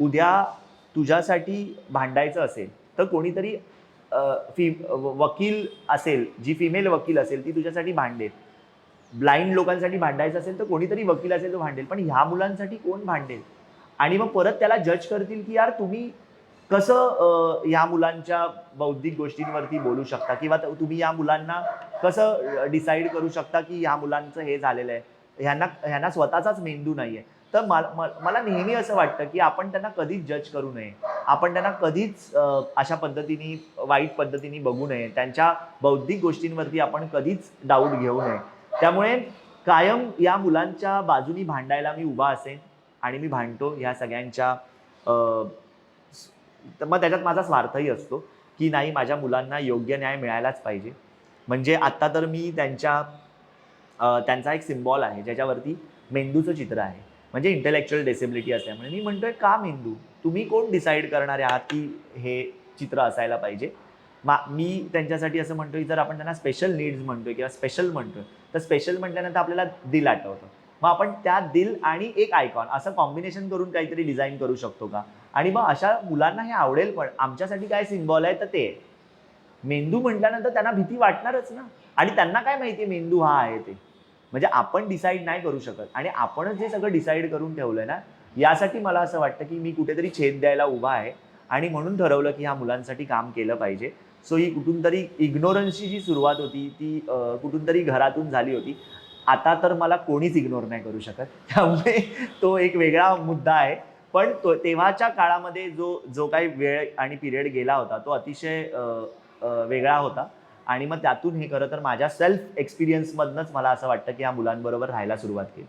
उद्या तुझ्यासाठी भांडायचं असेल तर कोणीतरी वकील असेल, जी फिमेल वकील असेल ती तुझ्यासाठी भांडेल. ब्लाइंड लोकांसाठी भांडायचं असेल तर कोणीतरी वकील असेल तो भांडेल, पण ह्या मुलांसाठी कोण भांडेल? आणि मग परत त्याला जज करतील की यार तुम्ही कसं ह्या मुलांच्या बौद्धिक गोष्टींवरती बोलू शकता, किंवा तुम्ही या मुलांना कसं डिसाईड करू शकता की ह्या मुलांचं हे झालेलं आहे, ह्यांना ह्यांना स्वतःचाच मेंदू नाहीये. तर मला नेहमी असं वाटतं की आपण त्यांना कधीच जज करू नये, आपण त्यांना कधीच अशा पद्धतीने वाईट पद्धतीने बघू नये, त्यांच्या बौद्धिक गोष्टींवरती आपण कधीच डाऊट घेऊ नये. त्यामुळे कायम या मुलांच्या बाजूनी भांडायला मी उभा असेन आणि मी भांडतो ह्या सगळ्यांच्या. तर मग त्याच्यात माझा स्वार्थही असतो की नाही, माझ्या मुलांना योग्य न्याय मिळायलाच पाहिजे. म्हणजे आत्ता तर मी त्यांचा एक सिम्बॉल आहे ज्याच्यावरती मेंदूचं चित्र आहे, म्हणजे इंटेलेक्च्युअल डिसेबिलिटी असल्यामुळे मी म्हणतोय का मेंदू? तुम्ही कोण डिसाईड करणारे आहात की हे चित्र असायला पाहिजे? मी त्यांच्यासाठी असं म्हणतोय, जर आपण त्यांना स्पेशल नीड्स म्हणतोय किंवा स्पेशल म्हणतोय, तर स्पेशल म्हटल्यानंतर आपल्याला दिल आठवतं. मग आपण त्या दिल आणि एक आयकॉन असं कॉम्बिनेशन करून काहीतरी डिझाईन करू शकतो का? आणि मग अशा मुलांना हे आवडेल. पण आमच्यासाठी काय सिम्बॉल आहे तर ते मेंदू म्हटल्यानंतर त्यांना भीती वाटणारच ना. आणि त्यांना काय माहिती मेंदू हा आहे ते, म्हणजे आपण डिसाईड नाही करू शकत. आणि आपणच जे सगळं डिसाईड करून ठेवलंय ना, यासाठी मला असं वाटतं की मी कुठेतरी छेद द्यायला उभा आहे आणि म्हणून ठरवलं की ह्या मुलांसाठी काम केलं पाहिजे. सो ही कुठून तरी इग्नोरन्सची जी सुरुवात होती ती कुठून तरी घरातून झाली होती. आता तर मला कोणीच इग्नोर नाही करू शकत, त्यामुळे तो एक वेगळा मुद्दा आहे. पण तेव्हाच्या काळामध्ये जो जो काही वेळ आणि पिरियड गेला होता तो अतिशय वेगळा होता. आणि मग त्यातून हे खरं तर माझ्या सेल्फ एक्सपिरियन्समधनंच मला असं वाटतं की या मुलांबरोबर राहायला सुरुवात केली.